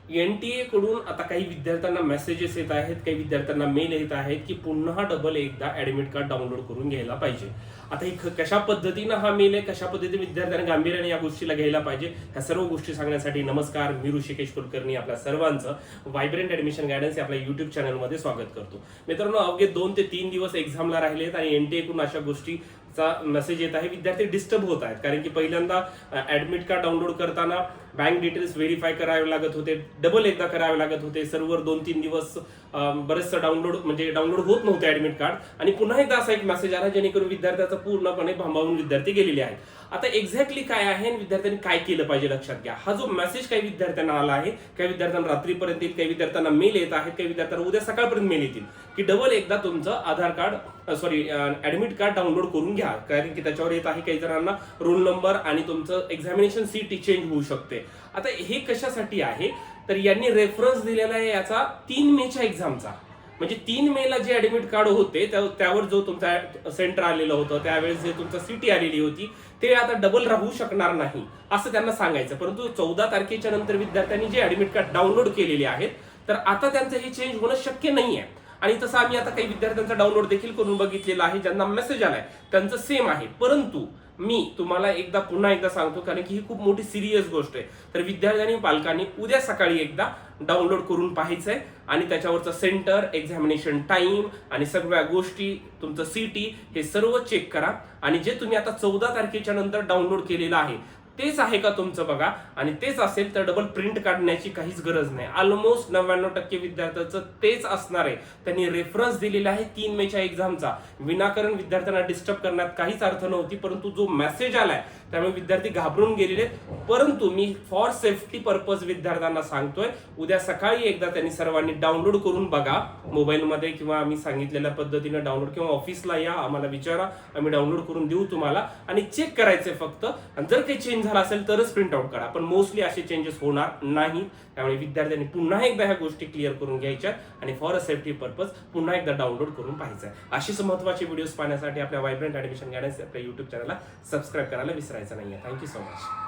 NTA कडून आता काही विद्यार्थ्यांना मेसेजेस येत आहेत, काही विद्यार्थ्यांना मेल येत आहेत की पुन्हा डबल एकदा ऍडमिट कार्ड डाउनलोड करून घ्यायला पाहिजे. आता ही कशा पद्धतीनं हा मेल आहे, कशा पद्धतीने विद्यार्थ्यांनी गांभीर्याने या गोष्टीला घ्यायला पाहिजे, ह्या सर्व गोष्टी सांगण्यासाठी नमस्कार, मी ऋषिकेश कुलकर्णी आपल्या सर्वांचं व्हायब्रंट ऍडमिशन गायडन्स या आपल्या युट्यूब चॅनलमध्ये स्वागत करतो. मित्रांनो, अवघे 2 ते 3 दिवस एक्झामला राहिलेत आणि NTA कडून अशा गोष्टीचा मेसेज येत आहे. विद्यार्थी डिस्टर्ब होत आहेत, कारण की पहिल्यांदा ऍडमिट कार्ड डाउनलोड करताना बँक डिटेल्स व्हेरीफाय करावे लागत होते, डबल एकदा करावे लागत होते. सर्व्हर 2-3 दिवस बरेचसं डाउनलोड होत नव्हते ऍडमिट कार्ड, आणि पुन्हा एकदा असा एक मेसेज आला जेणेकरून विद्यार्थ्याचा पूर्णपणे भांबावून विद्यार्थी गेलेले आहेत. आता एक्झॅक्टली काय आहे आणि विद्यार्थ्यांनी काय केलं पाहिजे लक्षात घ्या. हा जो मेसेज काही विद्यार्थ्यांना आला आहे, काही विद्यार्थ्यांना रात्रीपर्यंत येईल, काही विद्यार्थ्यांना मेल येत आहेत, काही विद्यार्थ्यांना उद्या सकाळपर्यंत मेल येतील की डबल एकदा तुमचं आधार कार्ड ऍडमिट कार्ड डाउनलोड करून घ्या, कारण की त्याच्यावर येत आहे काही जणांना रोल नंबर आणि तुमचं एक्झामिनेशन सीट चेंज होऊ शकते. आता हे कशासाठी आहे, तर यांनी रेफरन्स दिलेला आहे याचा 3 मेच्या एक्झामचा. म्हणजे 3 मेला जे ऍडमिट कार्ड होते त्यावर जो तुमचा सेंटर आलेलं होतं, त्यावेळेस जे तुमचं सिटी आलेली होती ते आता डबल राहू शकणार नाही असं त्यांना सांगायचं. परंतु 14 तारखेच्या नंतर विद्यार्थ्यांनी जे ऍडमिट कार्ड डाउनलोड केलेले आहेत, तर आता त्यांचं हे चेंज होणं शक्य नाहीये. आणि तसं आम्ही आता काही विद्यार्थ्यांचा डाउनलोड देखील करून बघितलेला आहे, ज्यांना मेसेज आलाय त्यांचं सेम आहे. परंतु मी तुम्हाला पुन्हा एकदा सांगतो, कारण की ही खूप मोठी सिरियस गोष्ट आहे. तर विद्यार्थ्यांनी पालकांनी उद्या सकाळी एकदा डाउनलोड करून पाहायचंय आणि त्याच्यावरचं सेंटर, एक्झामिनेशन टाइम आणि सगळ्या गोष्टी, तुमचं सीटी हे सर्व चेक करा. आणि जे तुम्ही आता 14 तारखेच्या नंतर डाउनलोड केलेलं आहे तेच आहे का तुमचं बघा, आणि तेच असेल तर डबल प्रिंट काढण्याची काहीच गरज नाही. ऑलमोस्ट 99% विद्यार्थ्यांचं तेच असणार आहे. त्यांनी रेफरन्स दिलेला आहे 3 मेच्या एक्झामचा. विनाकारण विद्यार्थ्यांना डिस्टर्ब करण्यात काहीच अर्थ नव्हती, परंतु जो मेसेज आलाय त्यामुळे विद्यार्थी घाबरून गेलेले. परंतु मी फॉर सेफ्टी पर्पज विद्यार्थ्यांना सांगतोय, उद्या सकाळी एकदा त्यांनी सर्वांनी डाउनलोड करून बघा मोबाईलमध्ये, किंवा आम्ही सांगितलेल्या पद्धतीने डाउनलोड, किंवा ऑफिसला या, आम्हाला विचारा, आम्ही डाउनलोड करून देऊ तुम्हाला, आणि चेक करायचे फक्त. आणि जर काही चेंज झाला असेल तरच प्रिंट आउट करा, पण मोस्टली असे चेंजेस होणार नाही. त्यामुळे विद्यार्थ्यांनी पुन्हा एकदा ह्या गोष्टी क्लिअर करून घ्यायच्या आणि फॉर अ सेफ्टी पर्पज पुन्हा एकदा डाउनलोड करून पाहायचं. अशीच महत्त्वाची व्हिडिओज पाहण्यासाठी आपल्या व्हायब्रंट ऍडमिशन गायडन्स आपल्या युट्यूब चॅनलला सबस्क्राईब करायला विसरायचं नाहीये. Thank you so much.